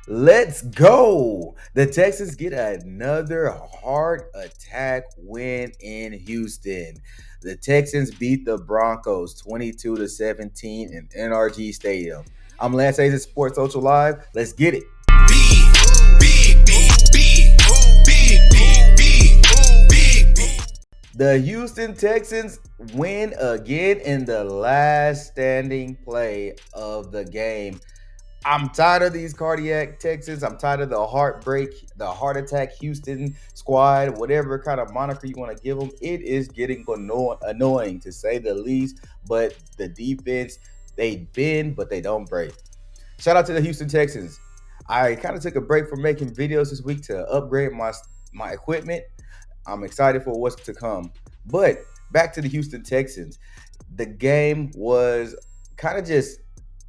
Let's go. The Texans get another heart attack win in Houston. The Texans beat the Broncos 22-17 in NRG Stadium. I'm Lance Hayes at Sports Social Live. Let's get it. The Houston Texans win again in the last standing play of the game. I'm tired of these cardiac Texans. I'm tired of the heartbreak, the heart attack Houston squad, whatever kind of moniker you want to give them. It is getting annoying to say the least. But the defense, they bend, but they don't break. Shout out to the Houston Texans. I kind of took a break from making videos this week to upgrade my equipment. I'm excited for what's to come. But back to the Houston Texans. The game was kind of just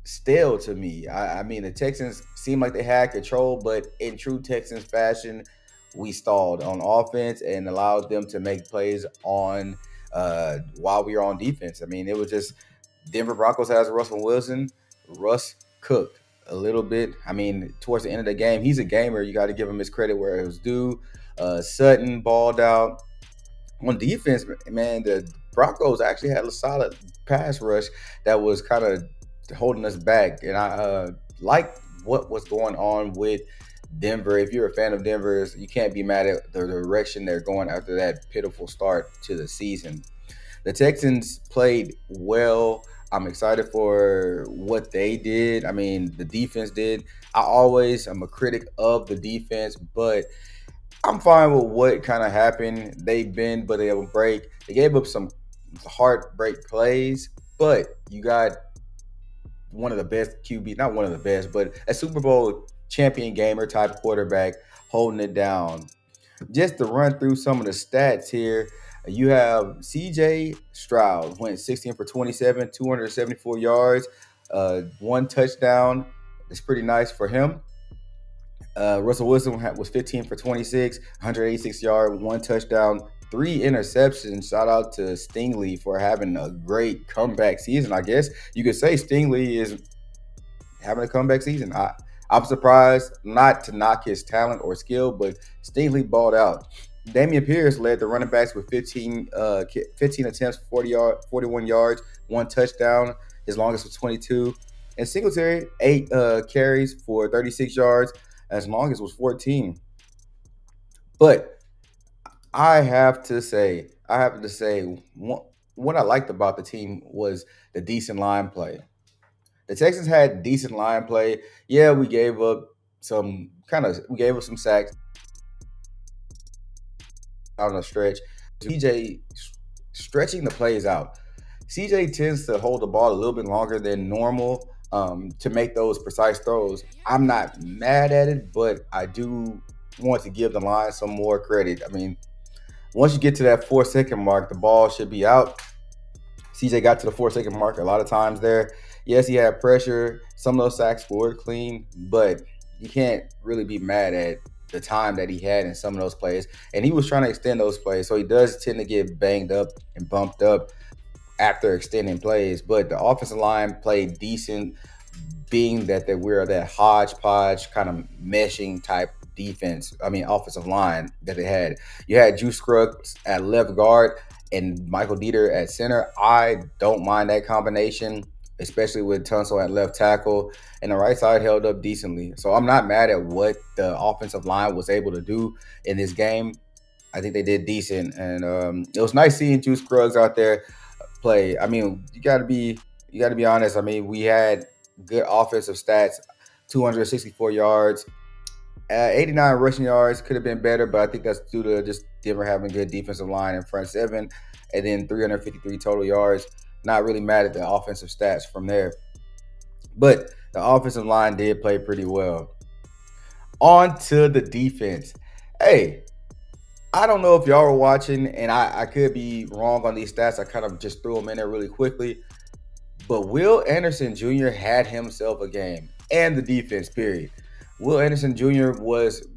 stale to me. I mean, the Texans seemed like they had control, but in true Texans fashion, we stalled on offense and allowed them to make plays on while we were on defense. I mean, it was just Denver Broncos has Russell Wilson. Russ cooked a little bit. I mean, towards the end of the game, he's a gamer. You got to give him his credit where it was due. Sutton balled out. On defense, man, the Broncos actually had a solid pass rush that was kind of holding us back. And I like what was going on with Denver. If you're a fan of Denver, you can't be mad at the direction they're going after that pitiful start to the season. The Texans played well. I'm excited for what they did. I mean, the defense did. I'm a critic of the defense, but I'm fine with what kind of happened. They bend, but they have a break. They gave up some heartbreak plays, but you got one of the best QB, not one of the best, but a Super Bowl champion gamer type quarterback holding it down. Just to run through some of the stats here, you have CJ Stroud went 16 for 27, 274 yards, one touchdown. It's pretty nice for him. Russell Wilson was 15 for 26, 186 yard, one touchdown, three interceptions. Shout out to Stingley for having a great comeback season. I guess you could say Stingley is having a comeback season. I'm surprised, not to knock his talent or skill, but Stingley balled out. Damian Pierce led the running backs with 15 attempts, 41 yards, one touchdown. His longest was 22. And Singletary, 8 carries for 36 yards. As longest was 14. But I have to say, what I liked about the team was the decent line play. The Texans had decent line play. Yeah, we gave up some sacks on a stretch. CJ stretching the plays out. CJ tends to hold the ball a little bit longer than normal to make those precise throws. I'm not mad at it, but I do want to give the line some more credit. I mean, once you get to that 4 second mark, the ball should be out. CJ got to the 4 second mark a lot of times there. Yes, he had pressure. Some of those sacks were clean, but you can't really be mad at the time that he had in some of those plays. And he was trying to extend those plays, so he does tend to get banged up and bumped up after extending plays. But the offensive line played decent, being that they were that hodgepodge kind of meshing type defense. I mean, offensive line that they had. You had Juice Scruggs at left guard and Michael Dieter at center. I don't mind that combination, especially with Tunsil at left tackle. And the right side held up decently. So I'm not mad at what the offensive line was able to do in this game. I think they did decent, and it was nice seeing Juice Scruggs out there play. I mean, you got to be honest. I mean, we had good offensive stats, 264 yards, 89 rushing yards. Could have been better, but I think that's due to just Denver having good defensive line in front seven, and then 353 total yards. Not really mad at the offensive stats from there, but the offensive line did play pretty well. On to the defense. Hey, I don't know if y'all were watching, and I could be wrong on these stats. I kind of just threw them in there really quickly. But Will Anderson Jr. had himself a game, and the defense, period. Will Anderson Jr. was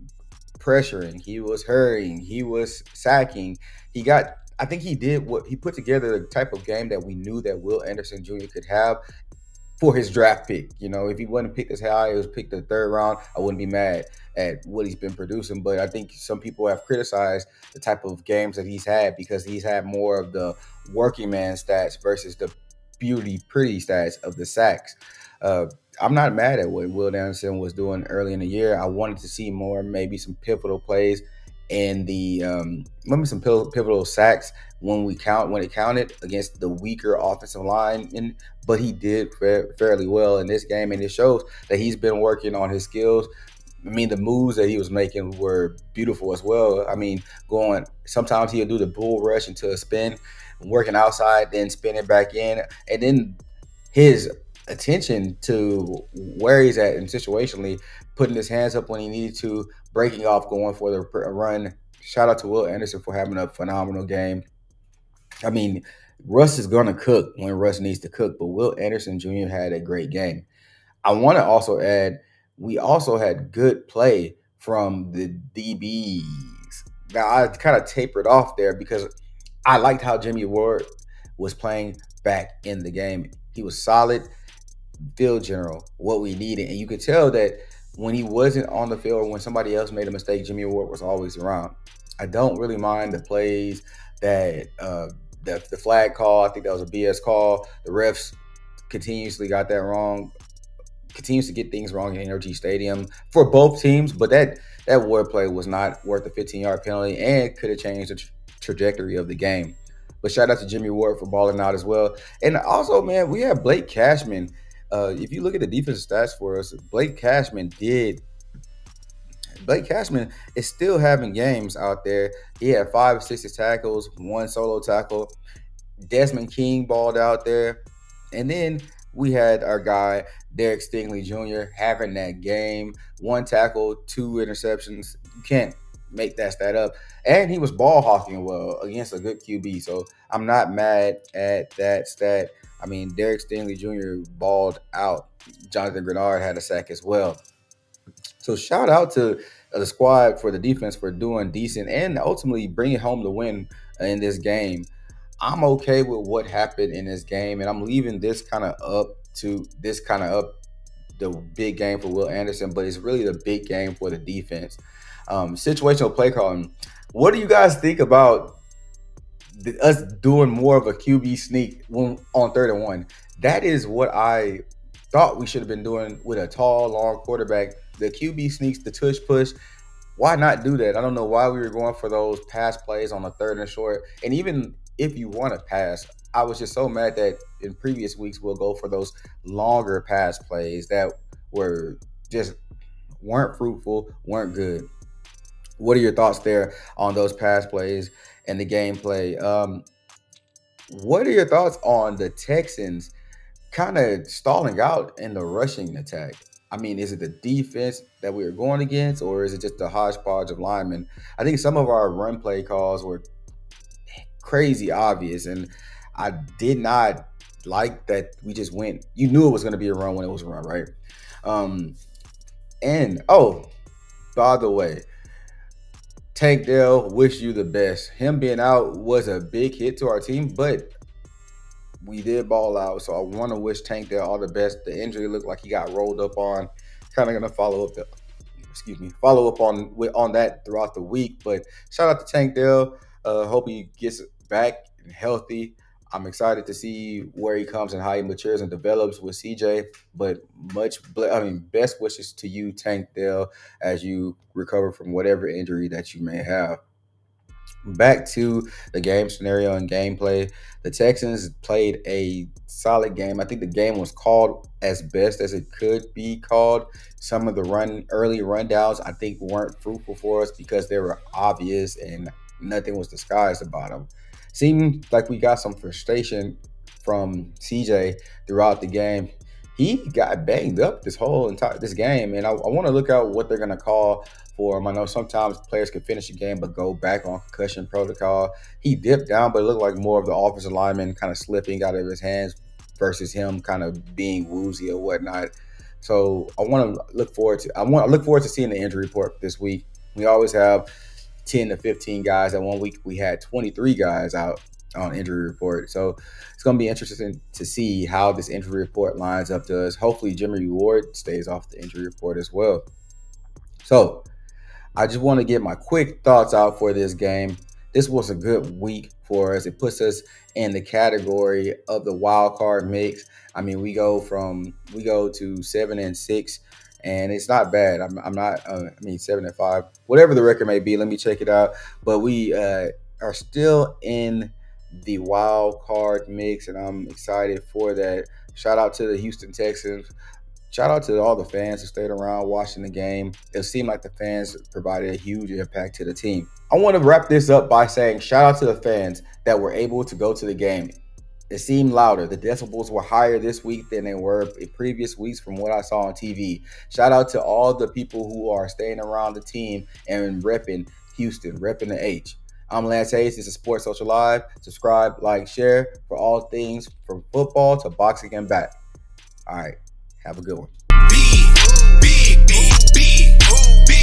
pressuring, he was hurrying, he was sacking. I think he did what he put together the type of game that we knew that Will Anderson Jr. could have. for his draft pick. You know, if he wasn't picked as high, it was picked the third round, I wouldn't be mad at what he's been producing. But I think some people have criticized the type of games that he's had because he's had more of the working man stats versus the pretty stats of the sacks. Uh, I'm not mad at what Will Anderson was doing early in the year. I wanted to see more, maybe some pivotal plays and the maybe some pivotal sacks when it counted against the weaker offensive line. But he did fairly well in this game, and it shows that he's been working on his skills. I mean, the moves that he was making were beautiful as well. I mean, going sometimes he'll do the bull rush into a spin, working outside, then spinning back in, and then his attention to where he's at and situationally, putting his hands up when he needed to, breaking off, going for the run. Shout out to Will Anderson for having a phenomenal game. I mean, Russ is going to cook when Russ needs to cook, but Will Anderson Jr. had a great game. I want to also add, we also had good play from the DBs. Now, I kind of tapered off there because I liked how Jimmy Ward was playing back in the game. He was solid field general, what we needed. And you could tell that when he wasn't on the field or when somebody else made a mistake, Jimmy Ward was always around. I don't really mind the plays that the flag call. I think that was a BS call. The refs continuously got that wrong. Continues to get things wrong in NRG Stadium for both teams, but that wordplay was not worth a 15-yard penalty and could have changed the trajectory of the game. But shout out to Jimmy Ward for balling out as well. And also, man, we have Blake Cashman. If you look at the defensive stats for us, Blake Cashman is still having games out there. He had 5 assisted tackles, 1 solo tackle. Desmond King balled out there. And then we had our guy, Derek Stingley Jr., having that game. 1 tackle, 2 interceptions. You can't make that stat up. And he was ball hawking well against a good QB. So I'm not mad at that stat. I mean, Derek Stingley Jr. balled out. Jonathan Grenard had a sack as well. So shout out to the squad for the defense for doing decent and ultimately bringing home the win in this game. I'm okay with what happened in this game, and I'm leaving this kind of up the big game for Will Anderson, but it's really the big game for the defense. Situational play calling. What do you guys think about us doing more of a QB sneak on 3rd and 1? That is what I thought we should have been doing with a tall, long quarterback. The QB sneaks, the tush push. Why not do that? I don't know why we were going for those pass plays on the 3rd and short. And even if you want to pass, I was just so mad that in previous weeks we'll go for those longer pass plays that were just weren't fruitful, weren't good. What are your thoughts there on those pass plays and the gameplay? What are your thoughts on the Texans kind of stalling out in the rushing attack? I mean, is it the defense that we were going against, or is it just the hodgepodge of linemen? I think some of our run play calls were crazy obvious, and I did not like that we just went. You knew it was going to be a run when it was a run, right? Um, and oh, by the way, Tank Dell, wish you the best. Him being out was a big hit to our team, but we did ball out. So I want to wish Tank Dell all the best. The injury looked like he got rolled up on. Kind of gonna follow up on that throughout the week. But shout out to Tank Dell. Hope he gets back and healthy. I'm excited to see where he comes and how he matures and develops with CJ. But best wishes to you, Tank Dell, as you recover from whatever injury that you may have. Back to the game scenario and gameplay. The Texans played a solid game. I think the game was called as best as it could be called. Some of the early rundowns I think weren't fruitful for us because they were obvious and nothing was disguised about them. Seemed like we got some frustration from CJ throughout the game. He got banged up this game, and I want to look out what they're gonna call for him. I know sometimes players can finish a game but go back on concussion protocol. He dipped down, but it looked like more of the offensive lineman kind of slipping out of his hands versus him kind of being woozy or whatnot. So I want to look forward to seeing the injury report this week. We always have 10 to 15 guys. At one week we had 23 guys out. on injury report. So it's going to be interesting to see how this injury report lines up to us. Hopefully, Jimmy Ward stays off the injury report as well. So I just want to get my quick thoughts out for this game. This was a good week for us. It puts us in the category of the wild card mix. I mean, we go to 7-6, and it's not bad. I'm not. I mean, 7-5, whatever the record may be. Let me check it out. But we are still in the wild card mix, and I'm excited for that. Shout out to the Houston Texans. Shout out to all the fans who stayed around watching the game. It seemed like the fans provided a huge impact to the team. I want to wrap this up by saying shout out to the fans that were able to go to the game. It seemed louder. The decibels were higher this week than they were in previous weeks from what I saw on TV. Shout out to all the people who are staying around the team and repping Houston, repping the H. I'm Lance Hayes. This is Sports Social Live. Subscribe, like, share for all things from football to boxing and back. All right. Have a good one.